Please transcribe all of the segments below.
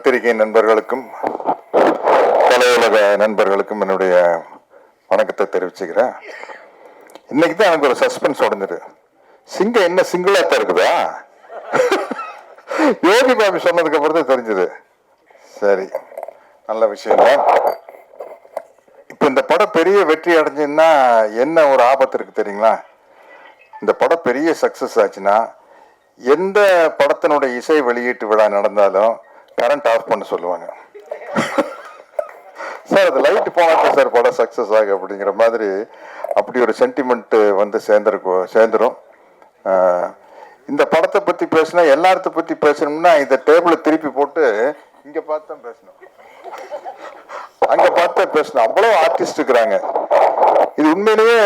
பத்திரிகை நண்பர்களுக்கும் கலையுலக நண்பர்களுக்கும் என்னுடைய வணக்கத்தை தெரிவிச்சுக்கிறேன். இன்னைக்கு தான் எனக்கு ஒரு சஸ்பென்ஸ் உடஞ்சிரு. சிங்கம் என்ன சிங்கிளா தான் இருக்குதா? யோகி பாபி சொன்னதுக்கு அப்புறம் தான் தெரிஞ்சது. சரி, நல்ல விஷயம் தான். இப்ப இந்த படம் பெரிய வெற்றி அடைஞ்சுன்னா என்ன ஒரு ஆபத்து இருக்கு தெரியுங்களா? இந்த படம் பெரிய சக்சஸ் ஆச்சுன்னா எந்த படத்தினுடைய இசை வெளியீட்டு விழா நடந்தாலும் கரண்ட் ஆஃப் பண்ண சொல்லுவாங்க. சார் அது லைட் போனாக்க சார் படம் சக்சஸ் ஆகும் அப்படிங்கிற மாதிரி அப்படி ஒரு சென்டிமெண்ட் வந்து சேர்ந்துடும். இந்த படத்தை பத்தி பேசினா எல்லாத்த பத்தி பேசணும்னா இந்த டேபிளை திருப்பி போட்டு இங்க பார்த்தா பேசணும், அங்க பார்த்தா பேசணும். அவ்வளவு ஆர்டிஸ்ட் இருக்கிறாங்க. இது உண்மையிலேயே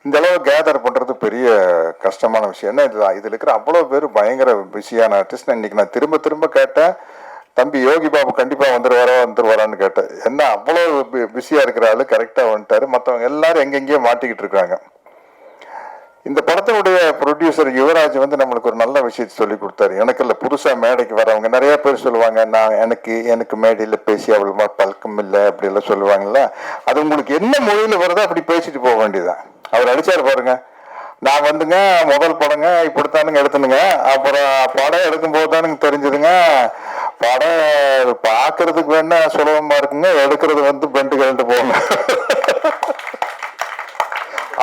இந்த அளவு கேதர் பண்றது பெரிய கஷ்டமான விஷயம். என்ன இதுல இருக்கிற அவ்வளவு பேர் பயங்கர பிஸியான ஆர்டிஸ்ட். இன்னைக்கு நான் திரும்ப திரும்ப கேட்டேன், தம்பி யோகி பாபு கண்டிப்பா வந்துருவாரான்னு கேட்டேன். என்ன அவ்வளவு பிஸியா இருக்கிற ஆளு கரெக்டா வந்துட்டாரு. மற்றவங்க எல்லாரும் எங்கெங்கேயோ மாட்டிக்கிட்டு இருக்காங்க. இந்த படத்தினுடைய ப்ரொடியூசர் யுவராஜ் வந்து நம்மளுக்கு ஒரு நல்ல விஷயத்தை சொல்லி கொடுத்தாரு. எனக்கு இல்லை, புதுசா மேடைக்கு வரவங்க நிறைய பேர் சொல்லுவாங்க, நான் எனக்கு மேடையில் பேசி அவ்வளவு பழக்கம் இல்லை அப்படி எல்லாம் சொல்லுவாங்கல்ல. அது உங்களுக்கு என்ன மொழியில வருதோ அப்படி பேசிட்டு போக வேண்டியதுதான். அவர் அடிச்சாரு பாருங்க, நான் வந்துங்க முதல் படங்க இப்படித்தானுங்க எடுத்துனுங்க, அப்புறம் படம் எடுக்கும் போது தானுங்க தெரிஞ்சதுங்க, படம் பார்க்கறதுக்கு வேணா சுலபமா இருக்குங்க, எடுக்கிறது வந்து பெண்டு கலந்து போங்க.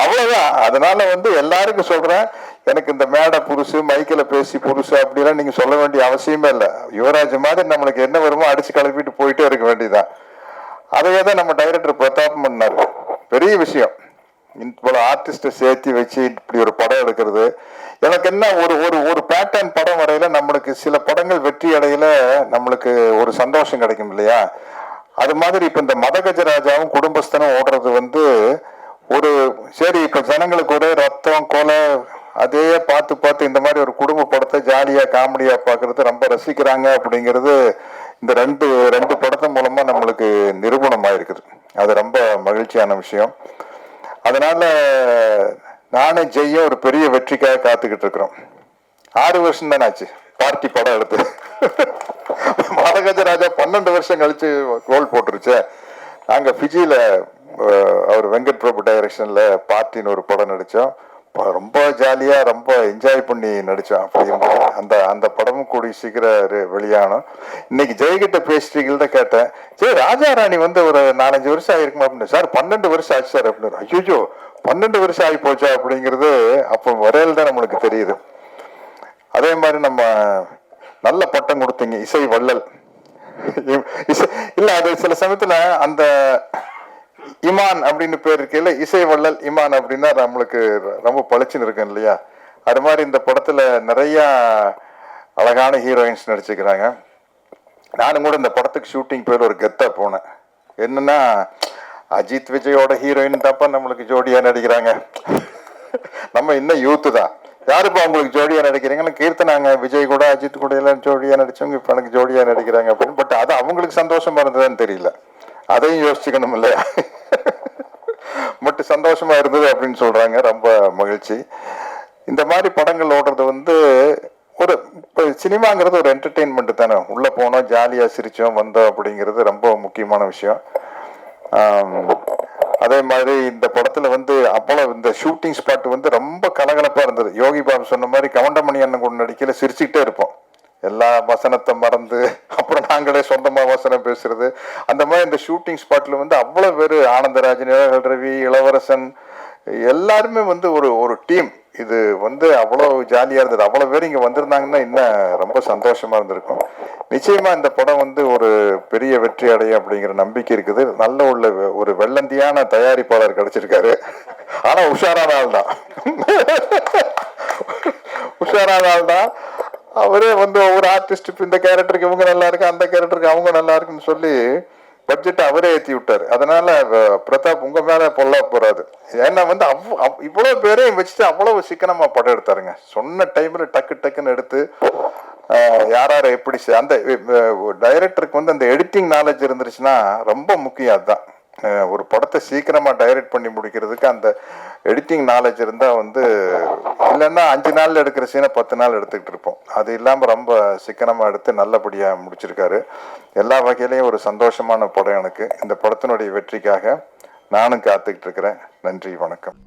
அவ்வளவுதான். அதனால வந்து எல்லாருக்கும் சொல்றேன், எனக்கு இந்த மேடை புதுசு, மைக்கில் பேசி புதுசு அப்படிலாம் நீங்க சொல்ல வேண்டிய அவசியமே இல்லை. யுவராஜ் மாதிரி நம்மளுக்கு என்ன வருமோ அடிச்சு கிளப்பிட்டு போயிட்டே இருக்க வேண்டியதுதான். அதையே தான் நம்ம டைரக்டர் பிரதாப் பண்ணாரு. பெரிய விஷயம். இவ்வளவு ஆர்டிஸ்ட சேர்த்து வச்சு இப்படி ஒரு படம் எடுக்கிறது. எனக்கு என்ன ஒரு ஒரு ஒரு பேட்டர்ன் படம் வரையில நம்மளுக்கு சில படங்கள் வெற்றி அடையில நம்மளுக்கு ஒரு சந்தோஷம் கிடைக்கும் இல்லையா? அது மாதிரி இப்ப இந்த மதகஜராஜாவும் குடும்பஸ்தனும் ஓடுறது வந்து ஒரு சரி, இப்ப ஜனங்களுக்கு ஒரே ரத்தம் கொலை அதே பார்த்து பார்த்து இந்த மாதிரி ஒரு குடும்ப படத்தை ஜாலியா காமெடியா பாக்குறது ரொம்ப ரசிக்கிறாங்க அப்படிங்கிறது இந்த ரெண்டு படத்தின் மூலமா நம்மளுக்கு நிரூபணமா இருக்குது. அது ரொம்ப மகிழ்ச்சியான விஷயம். அதனால நானே ஜெய்ய ஒரு பெரிய வெற்றிக்காக காத்துக்கிட்டு இருக்கிறோம். 6 வருஷம் தானே ஆச்சு பார்ட்டி படம் எடுத்து. மதகஜராஜா 12 வருஷம் கழிச்சு கோல் போட்டுருச்சு. நாங்க பிஜியில அவர் வெங்கட் பிரபு டைரக்ஷன்ல பார்ட்டின்னு ஒரு படம் நடிச்சோம். ரொம்ப ஜாலியா ரொம்ப என்ஜாய் பண்ணி நடிச்சோம். அப்படி அந்த அந்த படமும் கூடி சீக்கிரம் வெளியானோம். இன்னைக்கு ஜெயகிட்ட பேசிட்டு கேட்டேன், சரி ராஜா ராணி வந்து ஒரு 4-5 வருஷம் ஆயிருக்குமா அப்படின்னு. சார் 12 வருஷம் ஆச்சு சார் அப்படின்னு. ஐயோ 12 வருஷம் ஆகி போச்சா அப்படிங்கிறது அப்போ வரையில தான் நம்மளுக்கு தெரியுது. அதே மாதிரி நம்ம நல்ல பட்டம் கொடுத்தீங்க, இசை வள்ளல். இல்ல அது சில சமயத்துல அந்த இமான் அப்படின்னு பேர் இருக்கையில இசை வள்ளல் இமான் அப்படின்னா நம்மளுக்கு ரொம்ப பளிச்சுன்னு இருக்கும் இல்லையா? அது மாதிரி இந்த படத்துல நிறைய அழகான ஹீரோயின்ஸ் நடிச்சுக்கிறாங்க. நானும் கூட இந்த படத்துக்கு ஷூட்டிங் பேர் ஒரு கெத்தா போனேன். என்னன்னா, அஜித் விஜயோட ஹீரோயின் தாப்பா நம்மளுக்கு ஜோடியா நடிக்கிறாங்க. நம்ம இன்னும் யூத்து தான். யாருப்பா உங்களுக்கு ஜோடியா நடிக்கிறீங்கன்னு கீர்த்தனாங்க, விஜய் கூட அஜித் கூட எல்லாம் ஜோடியா நடிச்சவங்க இப்ப எனக்கு ஜோடியா நடிக்கிறாங்க அப்படின்னு. பட் அது அவங்களுக்கு சந்தோஷமா இருந்ததுன்னு தெரியல. அதையும் யோசிச்சுக்கணும் இல்லையா? மட்டும் சந்தோஷமா இருந்தது அப்படின்னு சொல்றாங்க. ரொம்ப மகிழ்ச்சி. இந்த மாதிரி படங்கள் ஓடுறது வந்து ஒரு சினிமாங்கிறது ஒரு என்டர்டெயின்மெண்ட் தானே. உள்ள போனோம், ஜாலியா சிரிச்சோம் வந்தோம் அப்படிங்கிறது ரொம்ப முக்கியமான விஷயம். அதே மாதிரி இந்த படத்துல வந்து அவ்வளவு இந்த ஷூட்டிங் ஸ்பாட் வந்து ரொம்ப கலகலப்பா இருந்தது. யோகி பாபு சொன்ன மாதிரி கவுண்டமணி அண்ணன் கூட நடிக்கல சிரிச்சுக்கிட்டே இருப்போம். எல்லா வசனத்தை மறந்து அப்புறம் நாங்களே சொந்தமா வசனம் பேசுறது. அந்த மாதிரி இந்த ஷூட்டிங் ஸ்பாட்ல வந்து அவ்வளவு பேரு, ஆனந்தராஜன், ரவி, இளவரசன் எல்லாருமே வந்து ஒரு டீம். இது வந்து அவ்வளவு ஜாலியா இருந்தது. அவ்வளவு பேர் இங்க வந்திருந்தாங்கன்னா இன்னும் ரொம்ப சந்தோஷமா இருந்திருக்கும். நிச்சயமா இந்த படம் வந்து ஒரு பெரிய வெற்றி அடையும் அப்படிங்கிற நம்பிக்கை இருக்குது. நல்ல ஒரு வெள்ளந்தியான தயாரிப்பாளர் கிடைச்சிருக்காரு. ஆனா உஷாரான ஆள் தான். உஷாரான ஆள் தான். அவரே வந்து ஒவ்வொரு ஆர்டிஸ்ட் இந்த கேரக்டருக்கு இவங்க நல்லா இருக்கு, அந்த கேரக்டருக்கு அவங்க நல்லா இருக்குன்னு சொல்லி பட்ஜெட் அவரே ஏற்றி விட்டாரு. அதனால பிரதாப் உங்க மேல பொல்லா போறாது. ஏன்னா வந்து இவ்வளவு பேரையும் வச்சுட்டு அவ்வளவு சிக்கனமா படம் எடுத்தாருங்க. சொன்ன டைம்ல டக்குன்னு எடுத்து யார எப்படி அந்த டைரக்டருக்கு வந்து அந்த எடிட்டிங் நாலேஜ் இருந்துருச்சுன்னா ரொம்ப முக்கியம். அதுதான் ஒரு படத்தை சீக்கிரமாக டைரக்ட் பண்ணி முடிக்கிறதுக்கு அந்த எடிட்டிங் நாலேஜ் இருந்தால் வந்து இல்லைன்னா 5 நாளில் எடுக்கிற சீனை 10 நாள் எடுத்துக்கிட்டு இருப்போம். அது இல்லாமல் ரொம்ப சிக்கனமாக எடுத்து நல்லபடியாக முடிச்சிருக்காரு. எல்லா வகையிலையும் ஒரு சந்தோஷமான படம் எனக்கு. இந்த படத்தினுடைய வெற்றிக்காக நானும் காத்துக்கிட்டு இருக்கிறேன். நன்றி, வணக்கம்.